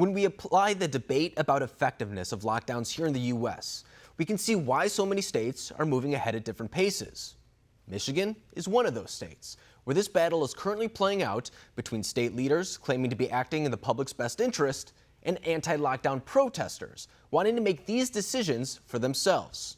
When we apply the debate about effectiveness of lockdowns here in the U.S., we can see why so many states are moving ahead at different paces. Michigan is one of those states, where this battle is currently playing out between state leaders claiming to be acting in the public's best interest and anti-lockdown protesters wanting to make these decisions for themselves.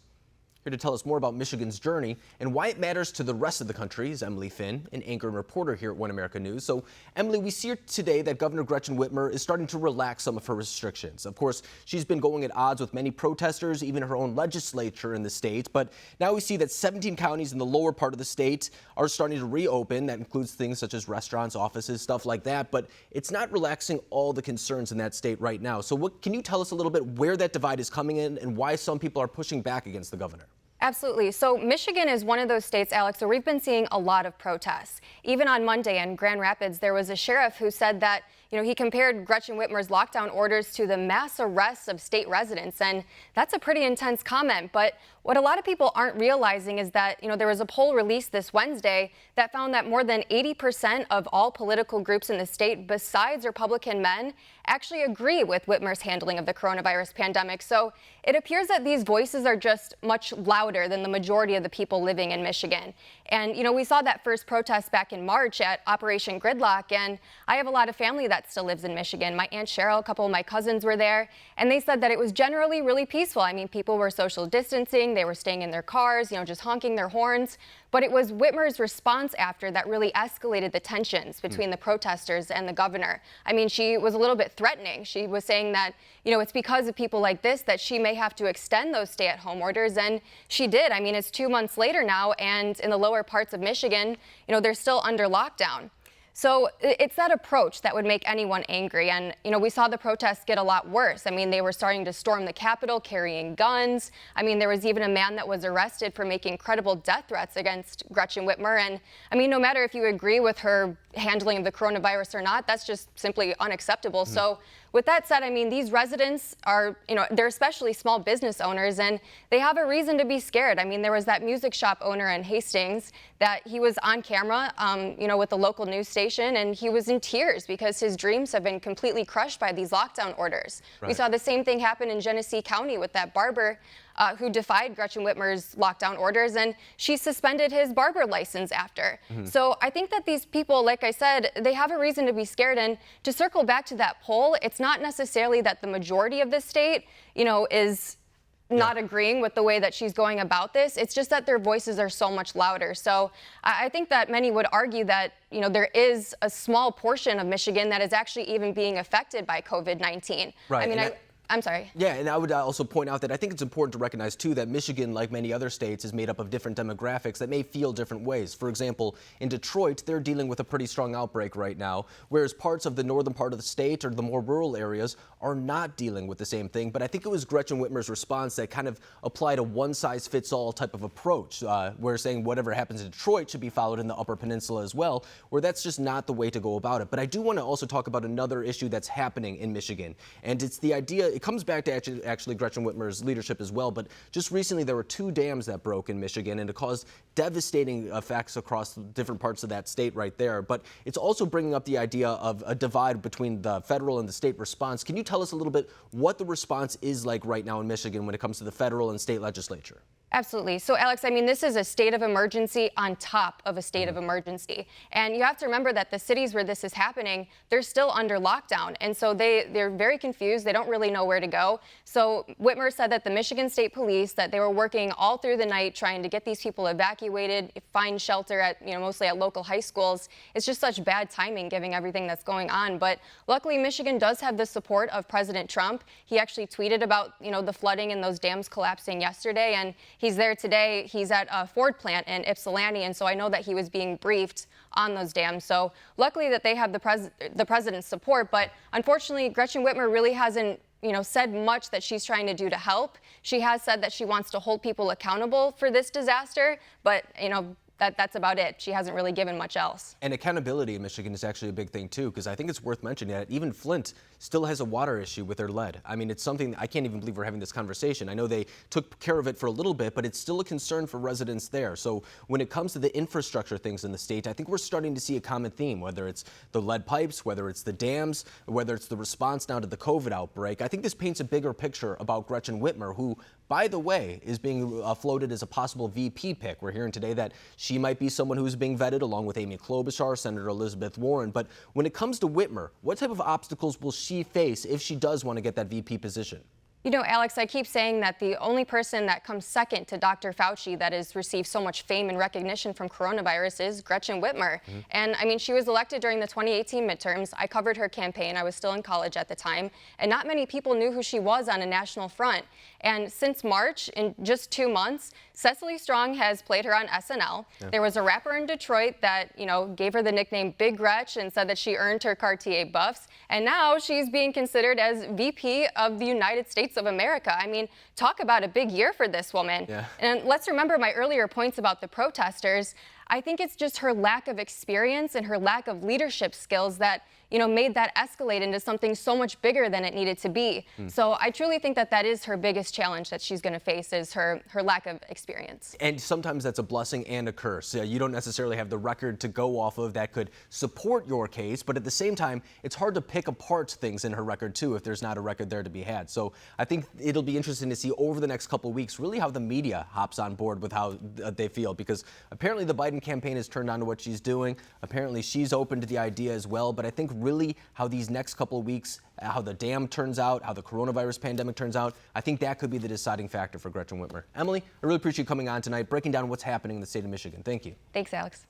Here to tell us more about Michigan's journey and why it matters to the rest of the country is Emily Finn, an anchor and reporter here at One America News. So, Emily, we see today that Governor Gretchen Whitmer is starting to relax some of her restrictions. Of course, she's been going at odds with many protesters, even her own legislature in the state. But now we see that 17 counties in the lower part of the state are starting to reopen. That includes things such as restaurants, offices, stuff like that. But it's not relaxing all the concerns in that state right now. So can you tell us a little bit where that divide is coming in and why some people are pushing back against the governor? Absolutely. So Michigan is one of those states, Alex, where we've been seeing a lot of protests. Even on Monday in Grand Rapids, there was a sheriff who said that, he compared Gretchen Whitmer's lockdown orders to the mass arrests of state residents. And that's a pretty intense comment. But what a lot of people aren't realizing is that, there was a poll released this Wednesday that found that more than 80% of all political groups in the state, besides Republican men, actually agree with Whitmer's handling of the coronavirus pandemic. So it appears that these voices are just much louder than the majority of the people living in Michigan. And, we saw that first protest back in March at Operation Gridlock. And I have a lot of family that still lives in Michigan. My Aunt Cheryl, a couple of my cousins were there, and they said that it was generally really peaceful. I mean, people were social distancing, they were staying in their cars, just honking their horns. But it was Whitmer's response after that really escalated the tensions between the protesters and the governor. I mean, she was a little bit threatening. She was saying that, it's because of people like this that she may have to extend those stay-at-home orders, and she did. I mean, it's 2 months later now, and in the lower parts of Michigan, they're still under lockdown. So it's that approach that would make anyone angry. And, we saw the protests get a lot worse. I mean, they were starting to storm the Capitol carrying guns. I mean, there was even a man that was arrested for making credible death threats against Gretchen Whitmer. And I mean, no matter if you agree with her handling of the coronavirus or not, that's just simply unacceptable. So with that said, I mean, these residents are, they're especially small business owners, and they have a reason to be scared. I mean, there was that music shop owner in Hastings that he was on camera, with the local news station, and he was in tears because his dreams have been completely crushed by these lockdown orders. Right. We saw the same thing happen in Genesee County with that barber who defied Gretchen Whitmer's lockdown orders, and she suspended his barber license after. So I think that these people, like I said, they have a reason to be scared. And to circle back to that poll, it's not necessarily that the majority of the state, is not agreeing with the way that she's going about this. It's just that their voices are so much louder. So I think that many would argue that, there is a small portion of Michigan that is actually even being affected by COVID-19. Right. I mean, I'm sorry. Yeah, and I would also point out that I think it's important to recognize, too, that Michigan, like many other states, is made up of different demographics that may feel different ways. For example, in Detroit, they're dealing with a pretty strong outbreak right now, whereas parts of the northern part of the state or the more rural areas are not dealing with the same thing. But I think it was Gretchen Whitmer's response that kind of applied a one-size-fits-all type of approach, where saying whatever happens in Detroit should be followed in the Upper Peninsula as well, where that's just not the way to go about it. But I do want to also talk about another issue that's happening in Michigan, and it's the idea, it comes back to actually Gretchen Whitmer's leadership as well, but just recently there were 2 dams that broke in Michigan, and it caused devastating effects across different parts of that state right there. But it's also bringing up the idea of a divide between the federal and the state response. Can you tell us a little bit what the response is like right now in Michigan when it comes to the federal and state legislature? Absolutely. So, Alex, I mean, this is a state of emergency on top of a state of emergency. And you have to remember that the cities where this is happening, they're still under lockdown. And so they're very confused. They don't really know where to go. So Whitmer said that the Michigan State Police, that they were working all through the night trying to get these people evacuated, find shelter at, mostly at local high schools. It's just such bad timing given everything that's going on. But luckily, Michigan does have the support of President Trump. He actually tweeted about, the flooding and those dams collapsing yesterday. And he's there today. He's at a Ford plant in Ypsilanti, and so I know that he was being briefed on those dams. So luckily that they have the president's support, but unfortunately, Gretchen Whitmer really hasn't said much that she's trying to do to help. She has said that she wants to hold people accountable for this disaster, but, that's about it. She hasn't really given much else. And accountability in Michigan is actually a big thing too, because I think it's worth mentioning that even Flint still has a water issue with their lead. I mean, it's something I can't even believe we're having this conversation. I know they took care of it for a little bit, but it's still a concern for residents there. So when it comes to the infrastructure things in the state, I think we're starting to see a common theme, whether it's the lead pipes, whether it's the dams, whether it's the response now to the COVID outbreak. I think this paints a bigger picture about Gretchen Whitmer, who, by the way, is being floated as a possible VP pick. We're hearing today that she might be someone who's being vetted along with Amy Klobuchar, Senator Elizabeth Warren. But when it comes to Whitmer, what type of obstacles will she face if she does want to get that VP position? You know, Alex, I keep saying that the only person that comes second to Dr. Fauci that has received so much fame and recognition from coronavirus is Gretchen Whitmer. And I mean, she was elected during the 2018 midterms. I covered her campaign. I was still in college at the time. And not many people knew who she was on a national front. And since March, in just 2 months, Cecily Strong has played her on SNL. There was a rapper in Detroit that, you know, gave her the nickname Big Gretch and said that she earned her Cartier buffs. And now she's being considered as VP of the United States of America. I mean, talk about a big year for this woman. And let's remember my earlier points about the protesters. I think it's just her lack of experience and her lack of leadership skills that, you know, made that escalate into something so much bigger than it needed to be. So I truly think that that is her biggest challenge that she's going to face, is her lack of experience. And sometimes that's a blessing and a curse. You don't necessarily have the record to go off of that could support your case, but at the same time, it's hard to pick apart things in her record too if there's not a record there to be had. So I think it'll be interesting to see over the next couple of weeks really how the media hops on board with how they feel, because apparently the Biden campaign has turned on to what she's doing. Apparently she's open to the idea as well, but I think really how these next couple of weeks, how the dam turns out, how the coronavirus pandemic turns out, I think that could be the deciding factor for Gretchen Whitmer. Emily, I really appreciate you coming on tonight, breaking down what's happening in the state of Michigan. Thank you. Thanks, Alex.